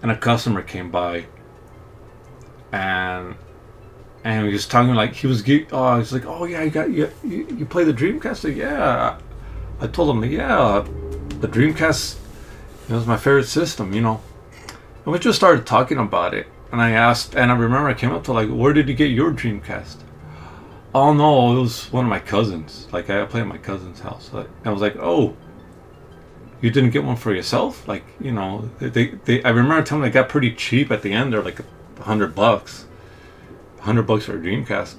and a customer came by, and he was talking like he's like, oh yeah, you play the Dreamcast? Like, yeah. I told him, yeah, the Dreamcast, was my favorite system, And we just started talking about it, and I asked, and I remember I came up to like, where did you get your Dreamcast? Oh no, it was one of my cousins. Like I played at my cousin's house. I was like, oh, you didn't get one for yourself? Like, they I remember telling them they got pretty cheap at the end. They're like $100. $100 for a Dreamcast.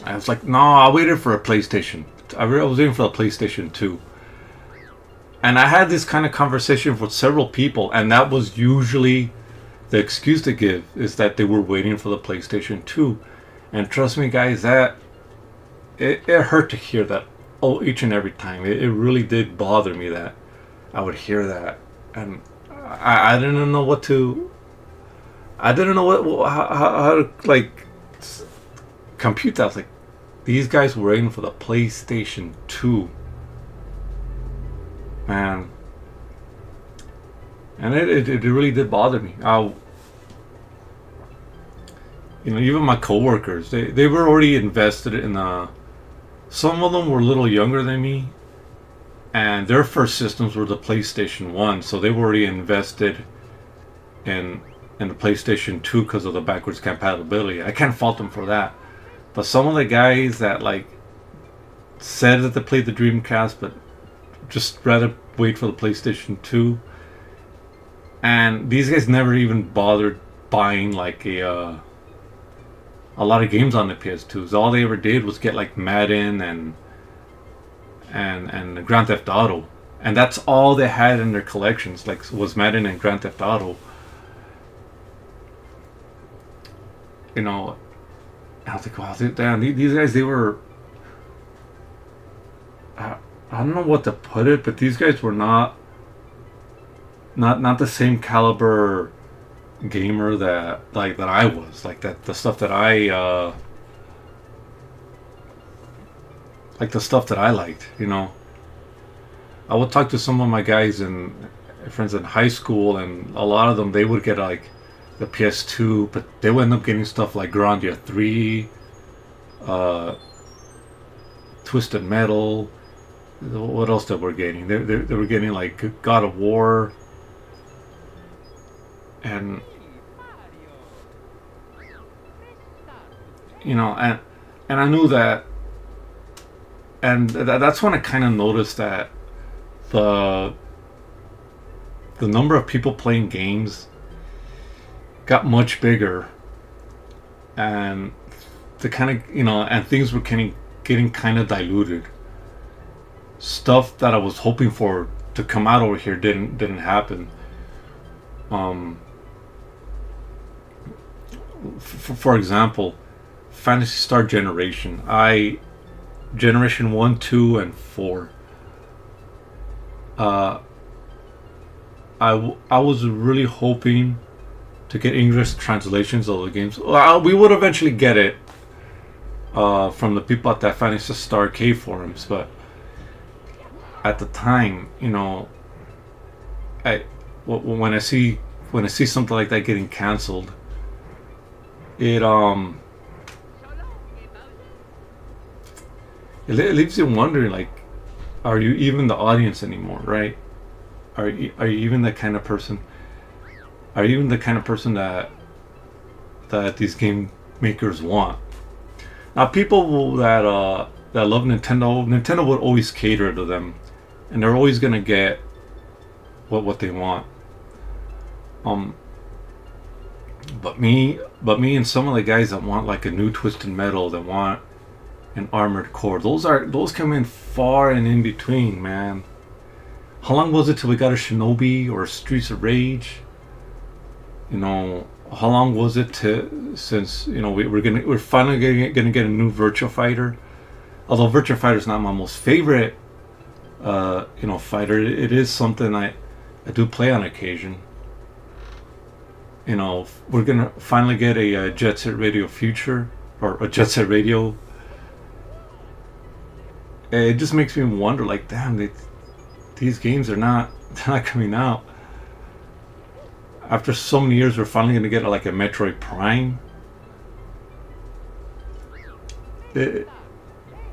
I was like, no, I waited for a PlayStation. I was waiting for the PlayStation 2. And I had this kind of conversation with several people, and that was usually the excuse to give, is that they were waiting for the PlayStation 2. And trust me, guys, that it hurt to hear that each and every time. It really did bother me that I would hear that, and I didn't know what to. I didn't know how to like compute that. I was like, these guys were waiting for the PlayStation 2, man, and it really did bother me. Even my coworkers, they were already invested in some of them were a little younger than me, and their first systems were the PlayStation 1, so they were already invested in the PlayStation 2 because of the backwards compatibility. I can't fault them for that. But some of the guys that like said that they played the Dreamcast but just rather wait for the PlayStation 2, and these guys never even bothered buying like a lot of games on the PS2s. All they ever did was get like Madden and Grand Theft Auto, and that's all they had in their collections. Like was Madden and Grand Theft Auto. And I was like, wow, damn, these guys, they were. I don't know what to put it, but these guys were not the same caliber gamer that I was, like that the stuff that I like the stuff that I liked. I would talk to some of my guys and friends in high school, and a lot of them, they would get like the PS2, but they would end up getting stuff like Grandia 3, Twisted Metal. What else they were getting? They were getting like God of War. And and I knew that, and that's when I kind of noticed that the number of people playing games got much bigger, and the kind of and things were getting kind of diluted. Stuff that I was hoping for to come out over here didn't happen. For example, Phantasy Star Generation. Generation 1, 2, and 4. I was really hoping to get English translations of the games. We would eventually get it from the people at that Phantasy Star K forums, but at the time, when I see something like that getting canceled, it it leaves you wondering, like, are you even the audience anymore, right? Are you even the kind of person? Are you even the kind of person that these game makers want? Now, people that love Nintendo would always cater to them, and they're always gonna get what they want. Um, but me and some of the guys that want like a new Twisted Metal, that want an Armored Core, those come in far and in between, man. How long was it till we got a Shinobi or a Streets of Rage? You know, how long was it since we're finally gonna get a new Virtua Fighter? Although Virtua Fighter is not my most favorite, fighter, it is something I do play on occasion. We're gonna finally get a Jet Set Radio Future, or a Jet Set Radio. It just makes me wonder, like, damn, these games they're not coming out. After so many years, we're finally gonna get like a Metroid Prime. It,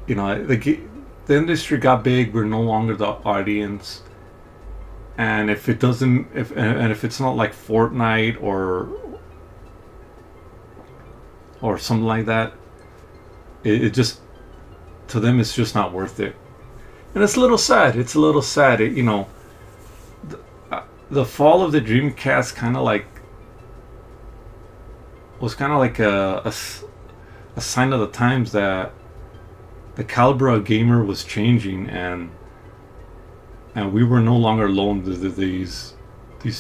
the industry got big. We're no longer the audience, and if it doesn't, if it's not like Fortnite or something like that, it just, to them, it's just not worth it. And it's a little sad. The fall of the Dreamcast was kind of like a sign of the times that the caliber of gamer was changing, and we were no longer alone. These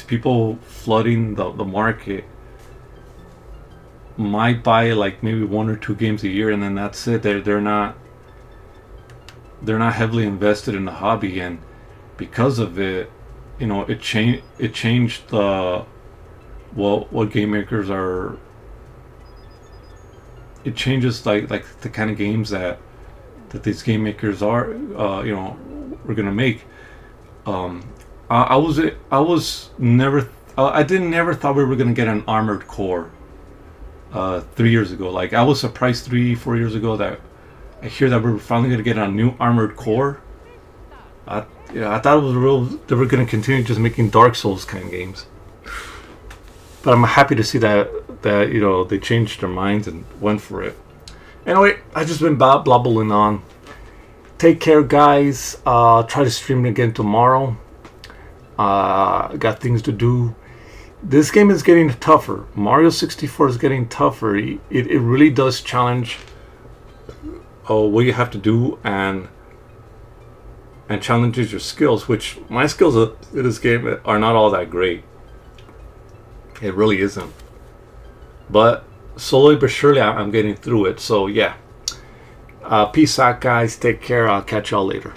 people flooding the market might buy like maybe one or two games a year, and then that's it. They're not heavily invested in the hobby, and because of it, it changed what game makers are. It changes like the kind of games that these game makers are we're gonna make. I didn't never thought we were gonna get an Armored Core 3 years ago. Like, I was surprised 3-4 years ago that I hear that we're finally gonna get a new Armored Core. I thought it was they were gonna continue just making Dark Souls kind of games. But I'm happy to see that they changed their minds and went for it. Anyway, I just been blabbling on. Take care, guys. Try to stream it again tomorrow. Got things to do. This game is getting tougher. Mario 64 is getting tougher. It really does challenge what you have to do, and challenges your skills, which my skills in this game are not all that great. It really isn't. But slowly but surely, I'm getting through it. So yeah. Peace out, guys. Take care. I'll catch y'all later.